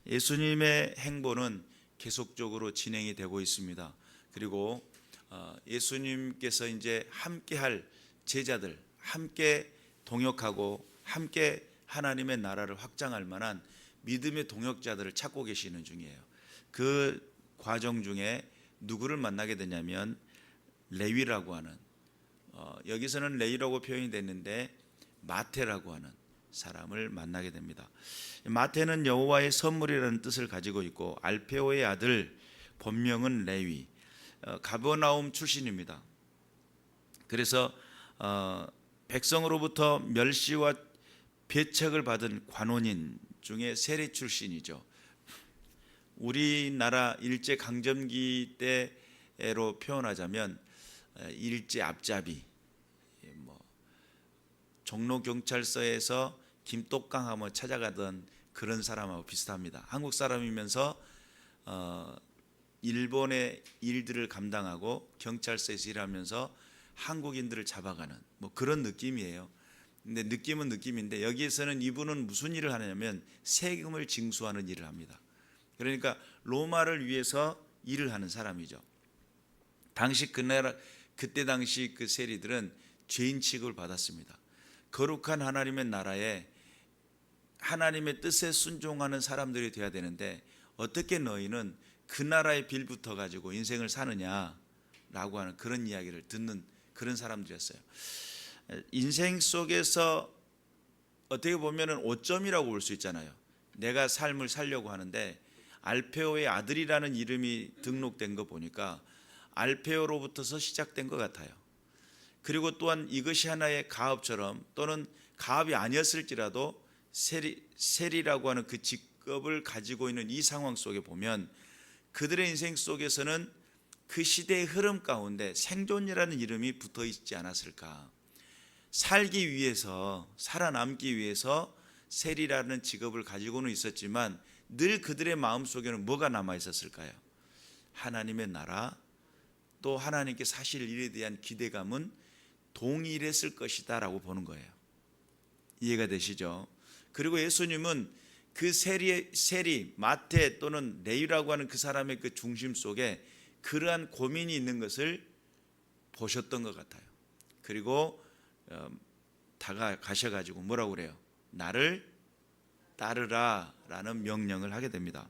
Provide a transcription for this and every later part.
예수님의 행보는 계속적으로 진행이 되고 있습니다. 그리고 예수님께서 이제 함께할 제자들, 함께 동역하고 함께 하나님의 나라를 확장할 만한 믿음의 동역자들을 찾고 계시는 중이에요. 그 과정 중에 누구를 만나게 되냐면 레위라고 하는, 여기서는 레위라고 표현이 됐는데 마태라고 하는 사람을 만나게 됩니다. 마태는 여호와의 선물이라는 뜻을 가지고 있고 알페오의 아들, 본명은 레위, 가버나움 출신입니다. 그래서 백성으로부터 멸시와 배척을 받은 관원인 중에 세리 출신이죠. 우리나라 일제 강점기 때로 표현하자면 일제 앞잡이, 종로 경찰서에서 김똑강 한번 찾아가던 그런 사람하고 비슷합니다. 한국 사람이면서 일본의 일들을 감당하고 경찰서에서 일하면서 한국인들을 잡아가는 그런 느낌이에요. 근데 느낌은 느낌인데 여기에서는 이분은 무슨 일을 하냐면 세금을 징수하는 일을 합니다. 그러니까 로마를 위해서 일을 하는 사람이죠. 그때 당시 그 세리들은 죄인 취급을 받았습니다. 거룩한 하나님의 나라에 하나님의 뜻에 순종하는 사람들이 되어야 되는데 어떻게 너희는 그 나라의 빌부터 가지고 인생을 사느냐라고 하는 그런 이야기를 듣는 그런 사람들이었어요. 인생 속에서 어떻게 보면 오점이라고 볼 수 있잖아요. 내가 삶을 살려고 하는데 알페오의 아들이라는 이름이 등록된 거 보니까 알페오로부터서 시작된 것 같아요. 그리고 또한 이것이 하나의 가업처럼 또는 가업이 아니었을지라도 세리라고 하는 그 직업을 가지고 있는 이 상황 속에 보면 그들의 인생 속에서는 그 시대의 흐름 가운데 생존이라는 이름이 붙어 있지 않았을까. 살기 위해서, 살아남기 위해서 세리라는 직업을 가지고는 있었지만 늘 그들의 마음속에는 뭐가 남아 있었을까요? 하나님의 나라, 또 하나님께 사실 일에 대한 기대감은 동일했을 것이다 라고 보는 거예요. 이해가 되시죠? 그리고 예수님은 그 세리 마태 또는 레위라고 하는 그 사람의 그 중심 속에 그러한 고민이 있는 것을 보셨던 것 같아요. 그리고 다가가셔가지고 뭐라고 그래요? 나를 따르라 라는 명령을 하게 됩니다.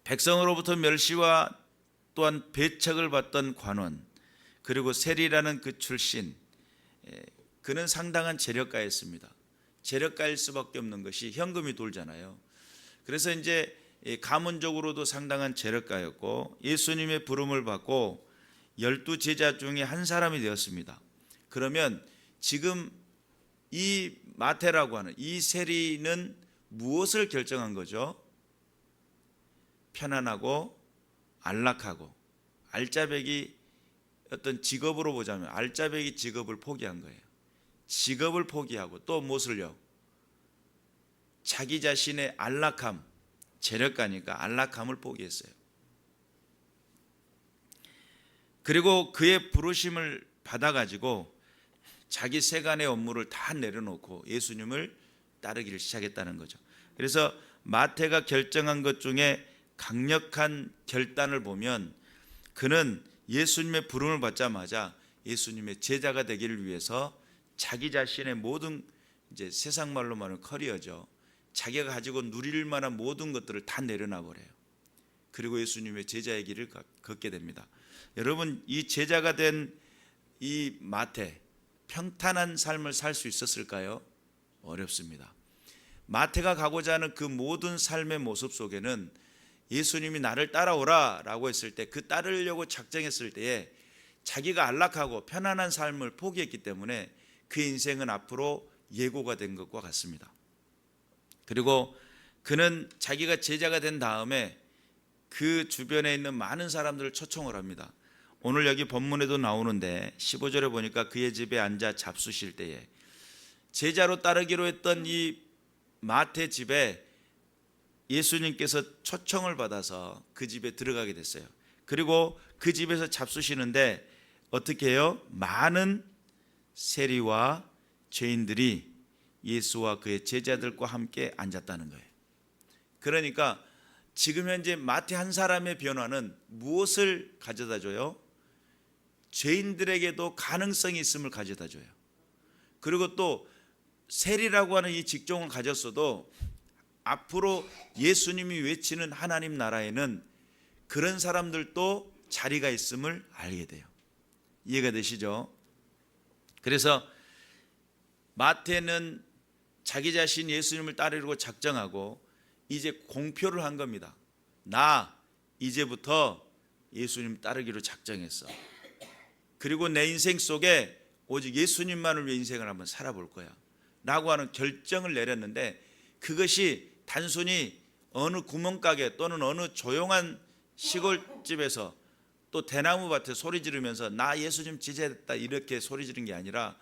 백성으로부터 멸시와 또한 배척을 받던 관원, 그리고 세리라는 그 출신, 그는 상당한 재력가였습니다. 재력가일 수밖에 없는 것이 현금이 돌잖아요. 그래서 이제 가문적으로도 상당한 재력가였고 예수님의 부름을 받고 12제자 중에 한 사람이 되었습니다. 그러면 지금 이 마태라고 하는 이 세리는 무엇을 결정한 거죠? 편안하고 안락하고 알짜배기 어떤 직업으로 보자면 알짜배기 직업을 포기한 거예요. 직업을 포기하고 또 무엇을요? 자기 자신의 안락함, 재력가니까 안락함을 포기했어요. 그리고 그의 부르심을 받아가지고 자기 세간의 업무를 다 내려놓고 예수님을 따르기를 시작했다는 거죠. 그래서 마태가 결정한 것 중에 강력한 결단을 보면 그는 예수님의 부름을 받자마자 예수님의 제자가 되기를 위해서 자기 자신의 모든 이제 세상 말로 말하는 커리어죠. 자기가 가지고 누릴 만한 모든 것들을 다 내려놔 버려요. 그리고 예수님의 제자의 길을 걷게 됩니다. 여러분, 이 제자가 된 이 마태, 평탄한 삶을 살 수 있었을까요? 어렵습니다. 마태가 가고자 하는 그 모든 삶의 모습 속에는 예수님이 나를 따라오라 라고 했을 때 그 따르려고 작정했을 때에 자기가 안락하고 편안한 삶을 포기했기 때문에 그 인생은 앞으로 예고가 된 것과 같습니다. 그리고 그는 자기가 제자가 된 다음에 그 주변에 있는 많은 사람들을 초청을 합니다. 오늘 여기 본문에도 나오는데 15절에 보니까 그의 집에 앉아 잡수실 때에 제자로 따르기로 했던 이 마태 집에 예수님께서 초청을 받아서 그 집에 들어가게 됐어요. 그리고 그 집에서 잡수시는데 어떻게 해요? 많은 세리와 죄인들이 예수와 그의 제자들과 함께 앉았다는 거예요. 그러니까 지금 현재 마태 한 사람의 변화는 무엇을 가져다 줘요? 죄인들에게도 가능성이 있음을 가져다 줘요. 그리고 또 세리라고 하는 이 직종을 가졌어도 앞으로 예수님이 외치는 하나님 나라에는 그런 사람들도 자리가 있음을 알게 돼요. 이해가 되시죠? 그래서 마태는 자기 자신 예수님을 따르려고 작정하고 이제 공표를 한 겁니다. 나 이제부터 예수님 따르기로 작정했어. 그리고 내 인생 속에 오직 예수님만을 위해 인생을 한번 살아볼 거야 라고 하는 결정을 내렸는데, 그것이 단순히 어느 구멍가게 또는 어느 조용한 시골집에서 또 대나무밭에 소리 지르면서 나 예수님 지지했다 이렇게 소리 지른 게 아니라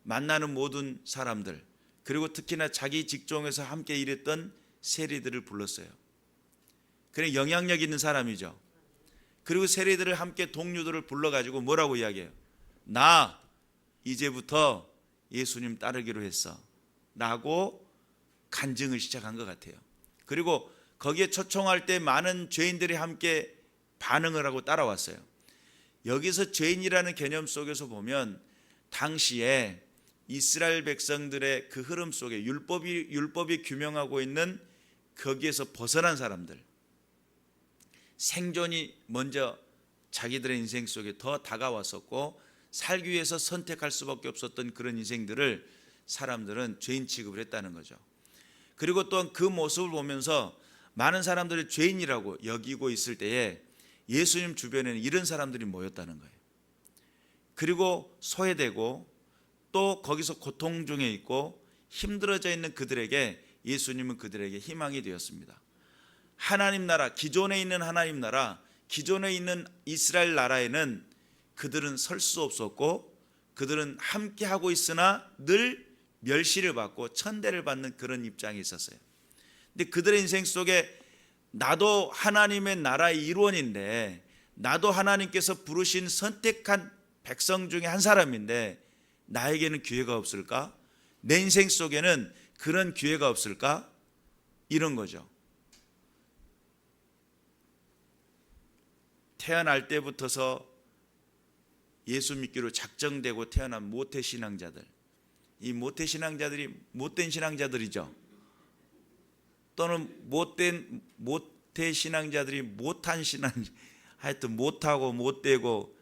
만나는 모든 사람들, 그리고 특히나 자기 직종에서 함께 일했던 세리들을 불렀어요. 그래, 영향력 있는 사람이죠. 그리고 세리들을 함께 동료들을 불러가지고 뭐라고 이야기해요? 나 이제부터 예수님 따르기로 했어 라고 간증을 시작한 것 같아요. 그리고 거기에 초청할 때 많은 죄인들이 함께 반응을 하고 따라왔어요. 여기서 죄인이라는 개념 속에서 보면 당시에 이스라엘 백성들의 그 흐름 속에 율법이 규명하고 있는 거기에서 벗어난 사람들, 생존이 먼저 자기들의 인생 속에 더 다가왔었고 살기 위해서 선택할 수밖에 없었던 그런 인생들을 사람들은 죄인 취급을 했다는 거죠. 그리고 또한 그 모습을 보면서 많은 사람들이 죄인이라고 여기고 있을 때에 예수님 주변에는 이런 사람들이 모였다는 거예요. 그리고 소외되고 또 거기서 고통 중에 있고 힘들어져 있는 그들에게 예수님은 그들에게 희망이 되었습니다. 하나님 나라, 기존에 있는 하나님 나라, 기존에 있는 이스라엘 나라에는 그들은 설 수 없었고 그들은 함께 하고 있으나 늘 멸시를 받고 천대를 받는 그런 입장이 있었어요. 근데 그들의 인생 속에 나도 하나님의 나라의 일원인데, 나도 하나님께서 부르신 선택한 백성 중에 한 사람인데 나에게는 기회가 없을까? 내 인생 속에는 그런 기회가 없을까? 이런 거죠. 태어날 때부터서 예수 믿기로 작정되고 태어난 모태신앙자들, 이 모태신앙자들이 못된 신앙자들이죠. 또는 모태신앙자들이 못한 신앙, 하여튼 못하고 못되고,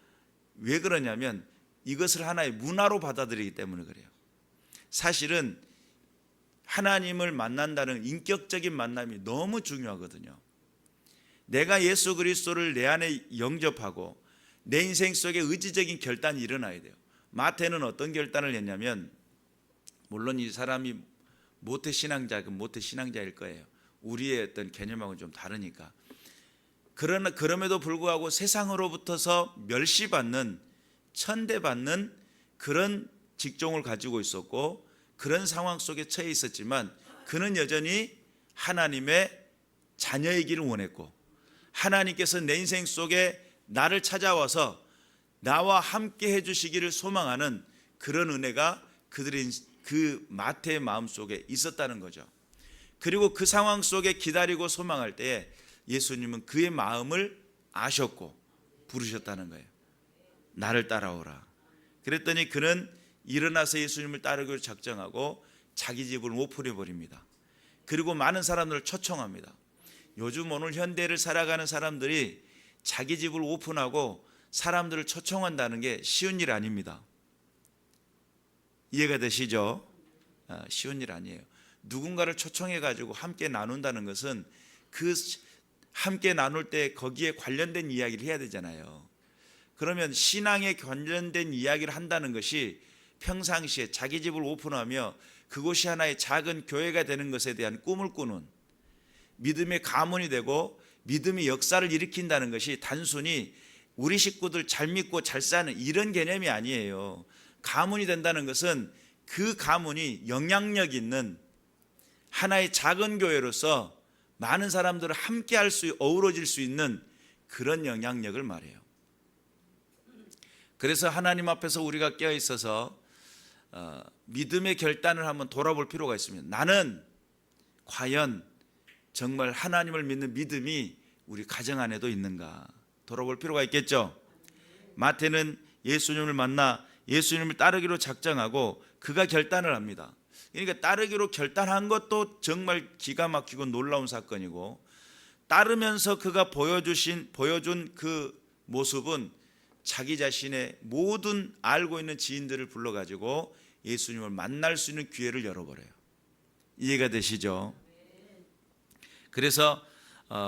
왜 그러냐면 이것을 하나의 문화로 받아들이기 때문에 그래요. 사실은 하나님을 만난다는 인격적인 만남이 너무 중요하거든요. 내가 예수 그리스도를 내 안에 영접하고 내 인생 속에 의지적인 결단이 일어나야 돼요. 마태는 어떤 결단을 했냐면, 물론 이 사람이 모태신앙자는 모태신앙자일 거예요. 우리의 어떤 개념하고는 좀 다르니까. 그럼에도 불구하고 세상으로부터서 멸시받는, 천대받는 그런 직종을 가지고 있었고 그런 상황 속에 처해 있었지만 그는 여전히 하나님의 자녀이기를 원했고, 하나님께서 내 인생 속에 나를 찾아와서 나와 함께 해주시기를 소망하는 그런 은혜가 그들의 그 마태의 마음속에 있었다는 거죠. 그리고 그 상황 속에 기다리고 소망할 때에 예수님은 그의 마음을 아셨고 부르셨다는 거예요. 나를 따라오라. 그랬더니 그는 일어나서 예수님을 따르기로 작정하고 자기 집을 오픈해버립니다. 그리고 많은 사람들을 초청합니다. 요즘 오늘 현대를 살아가는 사람들이 자기 집을 오픈하고 사람들을 초청한다는 게 쉬운 일 아닙니다. 이해가 되시죠? 쉬운 일 아니에요. 누군가를 초청해 가지고 함께 나눈다는 것은 그 함께 나눌 때 거기에 관련된 이야기를 해야 되잖아요. 그러면 신앙에 관련된 이야기를 한다는 것이 평상시에 자기 집을 오픈하며 그곳이 하나의 작은 교회가 되는 것에 대한 꿈을 꾸는, 믿음의 가문이 되고 믿음의 역사를 일으킨다는 것이 단순히 우리 식구들 잘 믿고 잘 사는 이런 개념이 아니에요. 가문이 된다는 것은 그 가문이 영향력 있는 하나의 작은 교회로서 많은 사람들을 함께 할 수, 어우러질 수 있는 그런 영향력을 말해요. 그래서 하나님 앞에서 우리가 깨어 있어서 믿음의 결단을 한번 돌아볼 필요가 있습니다. 나는 과연 정말 하나님을 믿는 믿음이 우리 가정 안에도 있는가 돌아볼 필요가 있겠죠. 마태는 예수님을 만나 예수님을 따르기로 작정하고 그가 결단을 합니다. 그러니까 따르기로 결단한 것도 정말 기가 막히고 놀라운 사건이고, 따르면서 그가 보여준 그 모습은 자기 자신의 모든 알고 있는 지인들을 불러가지고 예수님을 만날 수 있는 기회를 열어버려요. 이해가 되시죠? 그래서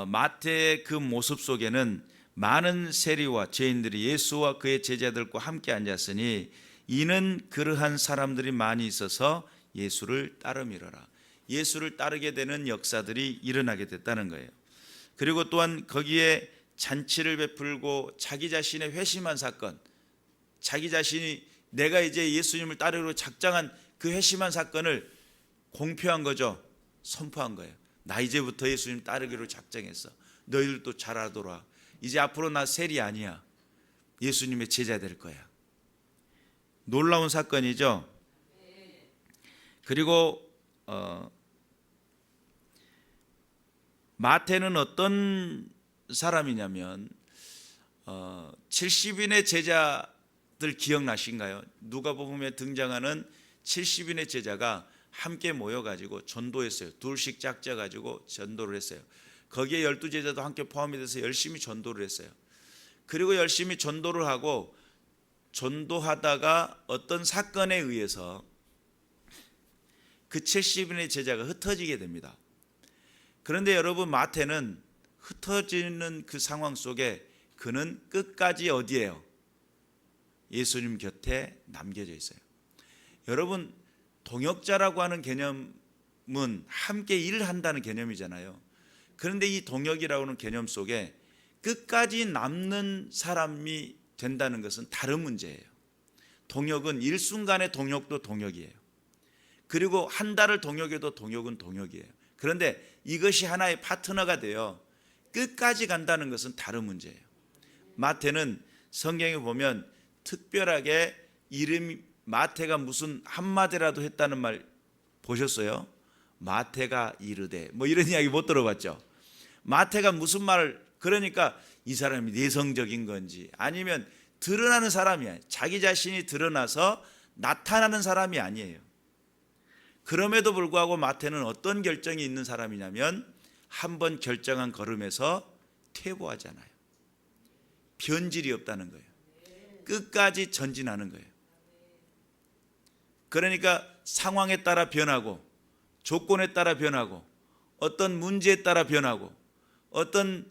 마태의 그 모습 속에는 많은 세리와 죄인들이 예수와 그의 제자들과 함께 앉았으니 이는 그러한 사람들이 많이 있어서 예수를 따름이러라. 예수를 따르게 되는 역사들이 일어나게 됐다는 거예요. 그리고 또한 거기에 잔치를 베풀고 자기 자신의 회심한 사건, 자기 자신이 내가 이제 예수님을 따르기로 작정한 그 회심한 사건을 공표한 거죠. 선포한 거예요. 나 이제부터 예수님 따르기로 작정했어. 너희들도 잘하더라. 이제 앞으로 나 세리 아니야. 예수님의 제자 될 거야. 놀라운 사건이죠. 그리고 마태는 어떤 사람이냐면 70인의 제자들 기억나신가요? 누가복음에 등장하는 70인의 제자가 함께 모여가지고 전도했어요. 둘씩 짝져가지고 전도를 했어요. 거기에 12제자도 함께 포함이 돼서 열심히 전도를 했어요. 그리고 열심히 전도를 하고 전도하다가 어떤 사건에 의해서 그 70인의 제자가 흩어지게 됩니다. 그런데 여러분, 마태는 흩어지는 그 상황 속에 그는 끝까지 어디에요? 예수님 곁에 남겨져 있어요. 여러분, 동역자라고 하는 개념은 함께 일을 한다는 개념이잖아요. 그런데 이 동역이라고 하는 개념 속에 끝까지 남는 사람이 된다는 것은 다른 문제예요. 동역은 일순간의 동역도 동역이에요. 그리고 한 달을 동역해도 동역은 동역이에요. 그런데 이것이 하나의 파트너가 되어 끝까지 간다는 것은 다른 문제예요. 마태는 성경에 보면 특별하게 이름이 마태가 무슨 한마디라도 했다는 말 보셨어요? 마태가 이르되 뭐 이런 이야기 못 들어봤죠? 마태가 무슨 말을, 그러니까 이 사람이 내성적인 건지 아니면 드러나는 사람이야. 자기 자신이 드러나서 나타나는 사람이 아니에요. 그럼에도 불구하고 마태는 어떤 결정이 있는 사람이냐면 한번 결정한 걸음에서 퇴보하잖아요. 변질이 없다는 거예요. 끝까지 전진하는 거예요. 그러니까 상황에 따라 변하고 조건에 따라 변하고 어떤 문제에 따라 변하고 어떤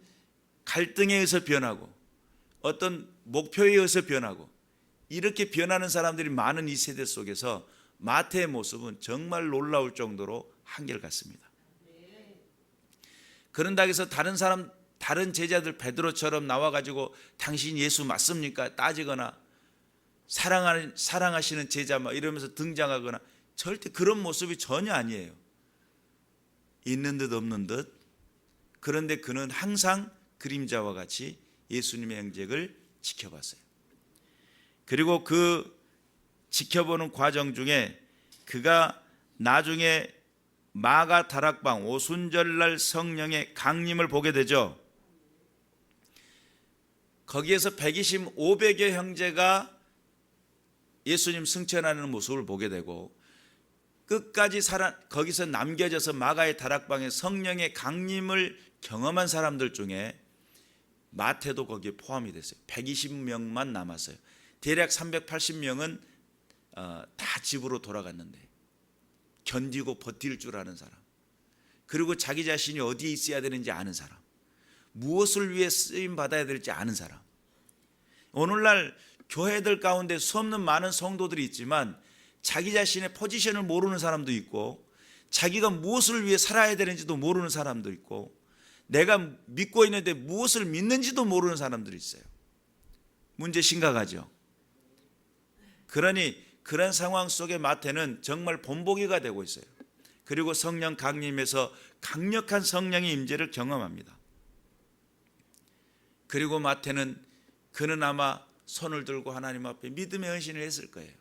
갈등에 의해서 변하고 어떤 목표에 의해서 변하고 이렇게 변하는 사람들이 많은 이 세대 속에서 마태의 모습은 정말 놀라울 정도로 한결같습니다. 그런다고 해서 다른 제자들 베드로처럼 나와가지고 당신 예수 맞습니까? 따지거나 사랑하시는 제자 막 이러면서 등장하거나 절대 그런 모습이 전혀 아니에요. 있는 듯 없는 듯. 그런데 그는 항상 그림자와 같이 예수님의 행적을 지켜봤어요. 그리고 그 지켜보는 과정 중에 그가 나중에 마가 다락방 오순절날 성령의 강림을 보게 되죠. 거기에서 500여 형제가 예수님 승천하는 모습을 보게 되고 끝까지 거기서 남겨져서 마가의 다락방에 성령의 강림을 경험한 사람들 중에 마태도 거기에 포함이 됐어요. 120명만 남았어요. 대략 380명은 다 집으로 돌아갔는데 견디고 버틸 줄 아는 사람, 그리고 자기 자신이 어디에 있어야 되는지 아는 사람, 무엇을 위해 쓰임 받아야 될지 아는 사람. 오늘날 교회들 가운데 수없는 많은 성도들이 있지만 자기 자신의 포지션을 모르는 사람도 있고 자기가 무엇을 위해 살아야 되는지도 모르는 사람도 있고 내가 믿고 있는데 무엇을 믿는지도 모르는 사람들이 있어요. 문제 심각하죠. 그러니 그런 상황 속에 마태는 정말 본보기가 되고 있어요. 그리고 성령 강림에서 강력한 성령의 임재를 경험합니다. 그리고 마태는 그는 아마 손을 들고 하나님 앞에 믿음의 헌신을 했을 거예요.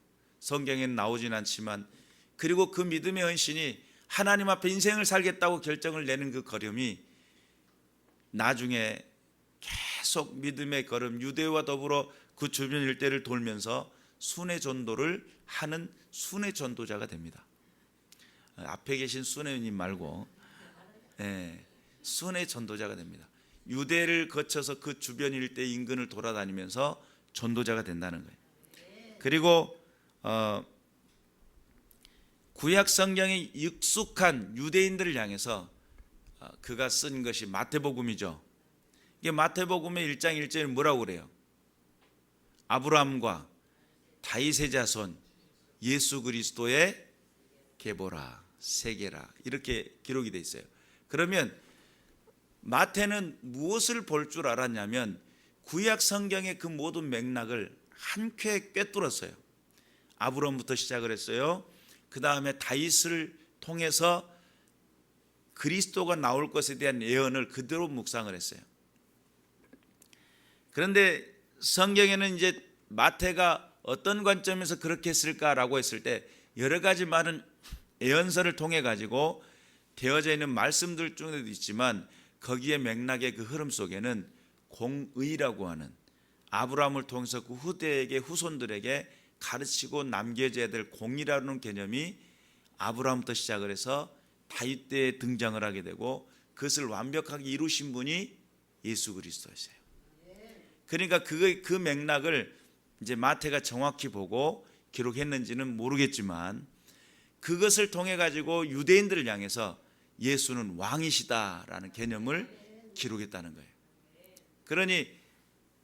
성경에는 나오진 않지만, 그리고 그 믿음의 헌신이 하나님 앞에 인생을 살겠다고 결정을 내는 그 걸음이 나중에 계속 믿음의 걸음, 유대와 더불어 그 주변 일대를 돌면서 순회 전도를 하는 순회 전도자가 됩니다. 앞에 계신 순회님 말고 순회 전도자가 됩니다. 유대를 거쳐서 그 주변 일대 인근을 돌아다니면서 전도자가 된다는 거예요. 그리고 구약 성경에 익숙한 유대인들을 향해서 그가 쓴 것이 마태복음이죠. 이게 마태복음의 1장 1절에 뭐라고 그래요? 아브라함과 다윗의 자손 예수 그리스도의 계보라, 세계라, 이렇게 기록이 돼 있어요. 그러면 마태는 무엇을 볼 줄 알았냐면 구약 성경의 그 모든 맥락을 한 쾌에 꿰뚫었어요. 아브라함부터 시작을 했어요. 그 다음에 다윗을 통해서 그리스도가 나올 것에 대한 예언을 그대로 묵상을 했어요. 그런데 성경에는 이제 마태가 어떤 관점에서 그렇게 했을까라고 했을 때 여러 가지 많은 예언서를 통해 가지고 되어져 있는 말씀들 중에도 있지만 거기에 맥락의 그 흐름 속에는 공의라고 하는 아브라함을 통해서 그 후대에게 후손들에게 가르치고 남겨져야 될 공의라는 개념이 아브라함부터 시작을 해서 다윗 때에 등장을 하게 되고 그것을 완벽하게 이루신 분이 예수 그리스도였어요. 그러니까 그 맥락을 이제 마태가 정확히 보고 기록했는지는 모르겠지만 그것을 통해 가지고 유대인들을 향해서 예수는 왕이시다라는 개념을 기록했다는 거예요. 그러니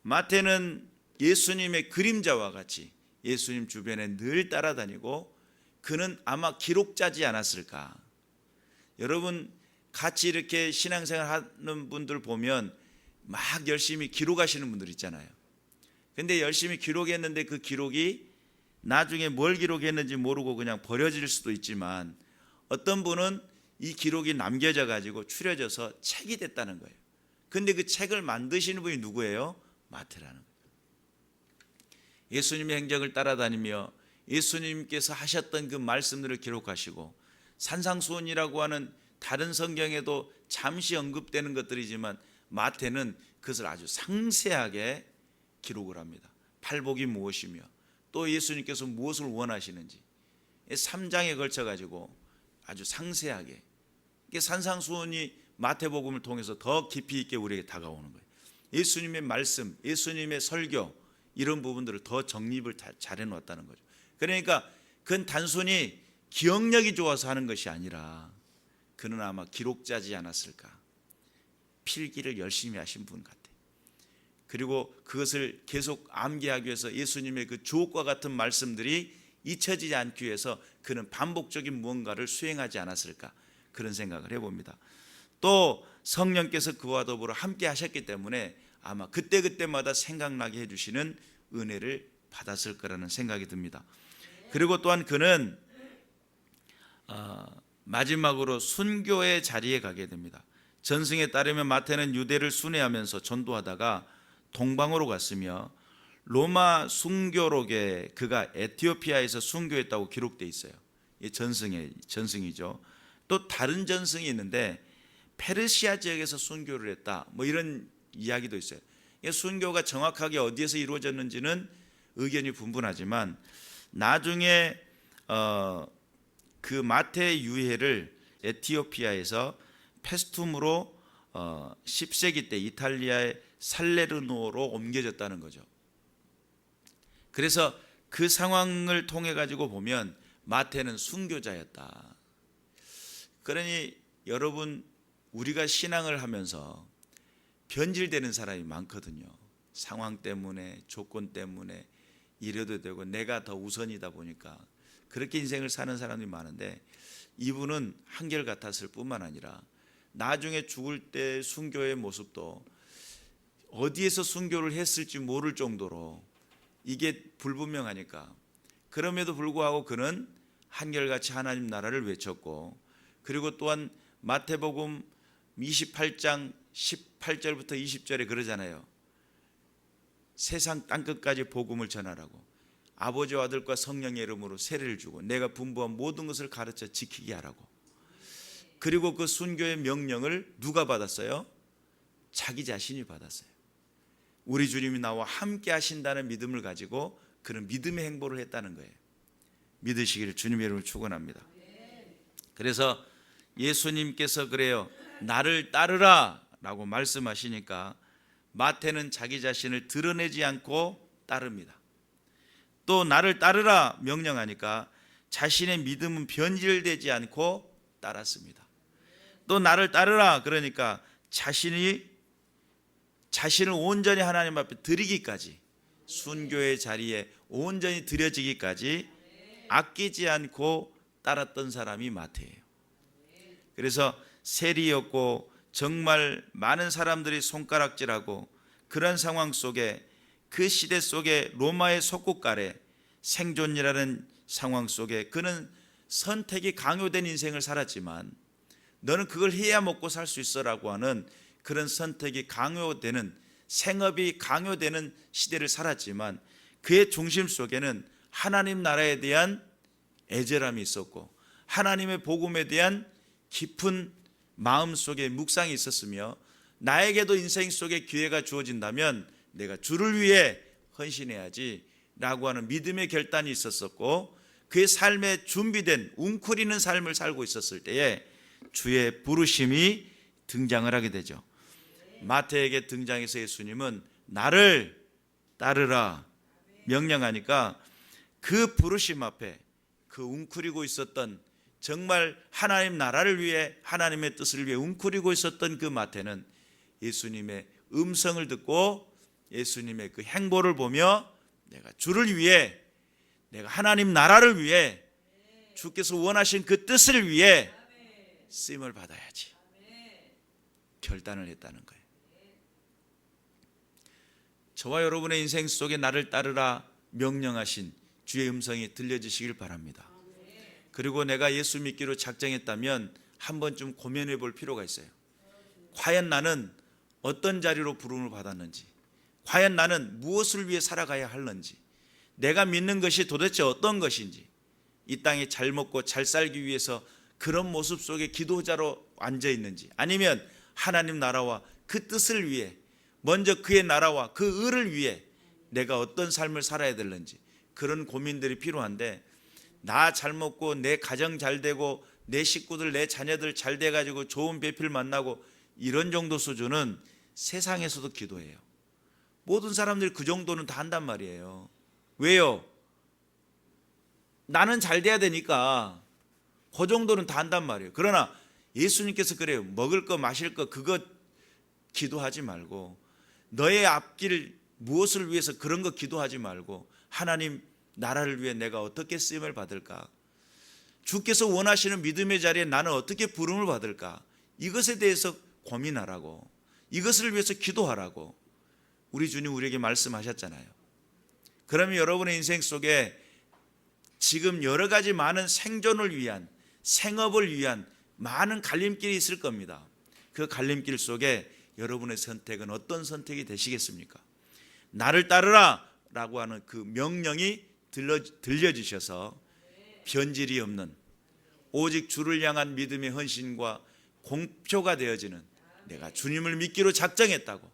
마태는 예수님의 그림자와 같이 예수님 주변에 늘 따라다니고 그는 아마 기록자지 않았을까. 여러분 같이 이렇게 신앙생활 하는 분들 보면 막 열심히 기록하시는 분들 있잖아요. 근데 열심히 기록했는데 그 기록이 나중에 뭘 기록했는지 모르고 그냥 버려질 수도 있지만 어떤 분은 이 기록이 남겨져 가지고 추려져서 책이 됐다는 거예요. 근데 그 책을 만드시는 분이 누구예요? 마태라는 거예요. 예수님의 행적을 따라다니며 예수님께서 하셨던 그 말씀들을 기록하시고 산상수훈이라고 하는 다른 성경에도 잠시 언급되는 것들이지만 마태는 그것을 아주 상세하게 기록을 합니다. 팔복이 무엇이며 또 예수님께서 무엇을 원하시는지 3장에 걸쳐 가지고 아주 상세하게 이게 산상수훈이 마태복음을 통해서 더 깊이 있게 우리에게 다가오는 거예요. 예수님의 말씀, 예수님의 설교 이런 부분들을 더 정립을 잘 해놓았다는 거죠. 그러니까 그건 단순히 기억력이 좋아서 하는 것이 아니라 그는 아마 기록자지 않았을까. 필기를 열심히 하신 분 같아요. 그리고 그것을 계속 암기하기 위해서 예수님의 그 주옥과 같은 말씀들이 잊혀지지 않기 위해서 그는 반복적인 무언가를 수행하지 않았을까 그런 생각을 해봅니다. 또 성령께서 그와 더불어 함께 하셨기 때문에 아마 그때그때마다 생각나게 해주시는 은혜를 받았을 거라는 생각이 듭니다. 그리고 또한 그는 마지막으로 순교의 자리에 가게 됩니다. 전승에 따르면 마태는 유대를 순회하면서 전도하다가 동방으로 갔으며 로마 순교록에 그가 에티오피아에서 순교했다고 기록되어 있어요. 이 전승이죠. 또 다른 전승이 있는데 페르시아 지역에서 순교를 했다. 뭐 이런 이야기도 있어요. 순교가 정확하게 어디에서 이루어졌는지는 의견이 분분하지만 나중에 그 마태의 유해를 에티오피아에서 페스툼으로 10세기 때 이탈리아의 살레르노로 옮겨졌다는 거죠. 그래서 그 상황을 통해 가지고 보면 마태는 순교자였다. 그러니 여러분 우리가 신앙을 하면서 변질되는 사람이 많거든요. 상황 때문에 조건 때문에 이래도 되고 내가 더 우선이다 보니까 그렇게 인생을 사는 사람들이 많은데 이분은 한결같았을 뿐만 아니라 나중에 죽을 때 순교의 모습도 어디에서 순교를 했을지 모를 정도로 이게 불분명하니까 그럼에도 불구하고 그는 한결같이 하나님 나라를 외쳤고 그리고 또한 마태복음 28장 18절부터 20절에 그러잖아요. 세상 땅끝까지 복음을 전하라고 아버지와 아들과 성령의 이름으로 세례를 주고 내가 분부한 모든 것을 가르쳐 지키게 하라고 그리고 그 순교의 명령을 누가 받았어요? 자기 자신이 받았어요. 우리 주님이 나와 함께 하신다는 믿음을 가지고 그런 믿음의 행보를 했다는 거예요. 믿으시기를 주님의 이름으로 축원합니다. 그래서 예수님께서 그래요, 나를 따르라 라고 말씀하시니까 마태는 자기 자신을 드러내지 않고 따릅니다. 또 나를 따르라 명령하니까 자신의 믿음은 변질되지 않고 따랐습니다. 또 나를 따르라 그러니까 자신을 온전히 하나님 앞에 드리기까지, 순교의 자리에 온전히 드려지기까지 아끼지 않고 따랐던 사람이 마태예요. 그래서 세리였고 정말 많은 사람들이 손가락질하고 그런 상황 속에, 그 시대 속에 로마의 속국 아래 생존이라는 상황 속에 그는 선택이 강요된 인생을 살았지만, 너는 그걸 해야 먹고 살 수 있어라고 하는 그런 선택이 강요되는, 생업이 강요되는 시대를 살았지만 그의 중심 속에는 하나님 나라에 대한 애절함이 있었고 하나님의 복음에 대한 깊은 마음속에 묵상이 있었으며, 나에게도 인생 속에 기회가 주어진다면 내가 주를 위해 헌신해야지 라고 하는 믿음의 결단이 있었었고, 그의 삶에 준비된 웅크리는 삶을 살고 있었을 때에 주의 부르심이 등장을 하게 되죠. 마태에게 등장해서 예수님은 나를 따르라 명령하니까 그 부르심 앞에, 그 웅크리고 있었던, 정말 하나님 나라를 위해 하나님의 뜻을 위해 웅크리고 있었던 그 마태는 예수님의 음성을 듣고 예수님의 그 행보를 보며 내가 주를 위해, 내가 하나님 나라를 위해, 주께서 원하신 그 뜻을 위해 쓰임을 받아야지 결단을 했다는 거예요. 저와 여러분의 인생 속에 나를 따르라 명령하신 주의 음성이 들려지시길 바랍니다. 그리고 내가 예수 믿기로 작정했다면 한 번쯤 고민해 볼 필요가 있어요. 과연 나는 어떤 자리로 부름을 받았는지, 과연 나는 무엇을 위해 살아가야 하는지, 내가 믿는 것이 도대체 어떤 것인지, 이 땅에 잘 먹고 잘 살기 위해서 그런 모습 속에 기도자로 앉아 있는지, 아니면 하나님 나라와 그 뜻을 위해, 먼저 그의 나라와 그 의를 위해 내가 어떤 삶을 살아야 되는지, 그런 고민들이 필요한데, 나 잘 먹고 내 가정 잘 되고 내 식구들, 내 자녀들 잘 돼가지고 좋은 배필 만나고 이런 정도 수준은 세상에서도 기도해요. 모든 사람들이 그 정도는 다 한단 말이에요. 왜요? 나는 잘 돼야 되니까 그 정도는 다 한단 말이에요. 그러나 예수님께서 그래요. 먹을 거 마실 거 그거 기도하지 말고, 너의 앞길 무엇을 위해서 그런 거 기도하지 말고, 하나님 나라를 위해 내가 어떻게 쓰임을 받을까, 주께서 원하시는 믿음의 자리에 나는 어떻게 부름을 받을까, 이것에 대해서 고민하라고, 이것을 위해서 기도하라고 우리 주님 우리에게 말씀하셨잖아요. 그러면 여러분의 인생 속에 지금 여러 가지 많은 생존을 위한, 생업을 위한 많은 갈림길이 있을 겁니다. 그 갈림길 속에 여러분의 선택은 어떤 선택이 되시겠습니까? 나를 따르라 라고 하는 그 명령이 들려주셔서 변질이 없는, 오직 주를 향한 믿음의 헌신과 공표가 되어지는, 내가 주님을 믿기로 작정했다고,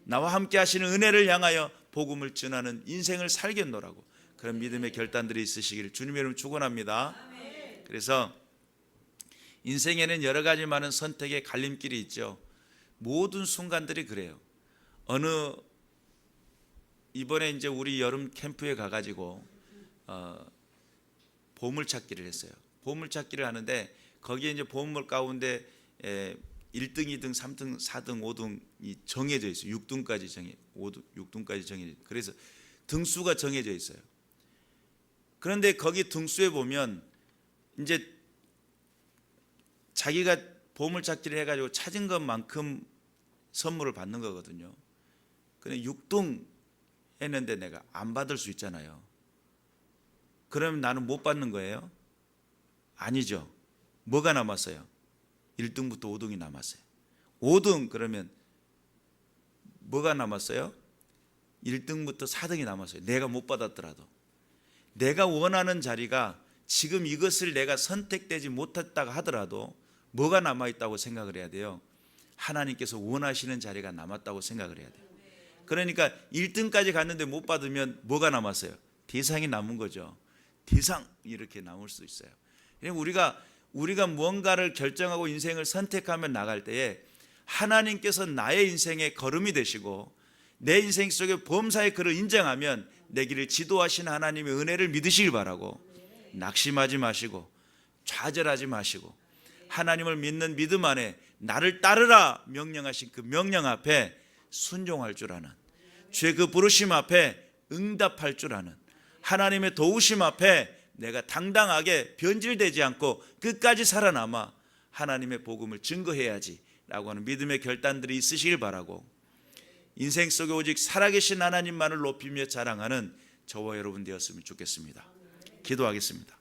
나와 함께 하시는 은혜를 향하여 복음을 전하는 인생을 살겠노라고, 그런 믿음의 결단들이 있으시기를 주님의 이름으로 축원합니다. 그래서 인생에는 여러 가지 많은 선택의 갈림길이 있죠. 모든 순간들이 그래요. 이번에 이제 우리 여름 캠프에 가가지고 보물찾기를 했어요. 보물찾기를 하는데 거기에 이제 보물 가운데 1등, 2등, 3등, 4등, 5등이 정해져 있어요. 6등까지 정해져. 그래서 등수가 정해져 있어요. 그런데 거기 등수에 보면 이제 자기가 보물찾기를 해가지고 찾은 것만큼 선물을 받는 거거든요. 근데 6등 했는데 내가 안 받을 수 있잖아요. 그러면 나는 못 받는 거예요? 아니죠. 뭐가 남았어요? 1등부터 5등이 남았어요. 5등 그러면 뭐가 남았어요? 1등부터 4등이 남았어요. 내가 못 받았더라도. 내가 원하는 자리가 지금 이것을 내가 선택되지 못했다고 하더라도 뭐가 남아있다고 생각을 해야 돼요? 하나님께서 원하시는 자리가 남았다고 생각을 해야 돼요. 그러니까 1등까지 갔는데 못 받으면 뭐가 남았어요? 대상이 남은 거죠. 대상 이렇게 남을 수 있어요. 우리가 무언가를 결정하고 인생을 선택하며 나갈 때에 하나님께서 나의 인생의 걸음이 되시고 내 인생 속에 범사의 그를 인정하면 내 길을 지도하시는 하나님의 은혜를 믿으시길 바라고, 낙심하지 마시고 좌절하지 마시고 하나님을 믿는 믿음 안에 나를 따르라 명령하신 그 명령 앞에 순종할 줄 아는, 주의 그 부르심 앞에 응답할 줄 아는, 하나님의 도우심 앞에 내가 당당하게 변질되지 않고 끝까지 살아남아 하나님의 복음을 증거해야지 라고 하는 믿음의 결단들이 있으시길 바라고, 인생 속에 오직 살아계신 하나님만을 높이며 자랑하는 저와 여러분 되었으면 좋겠습니다. 기도하겠습니다.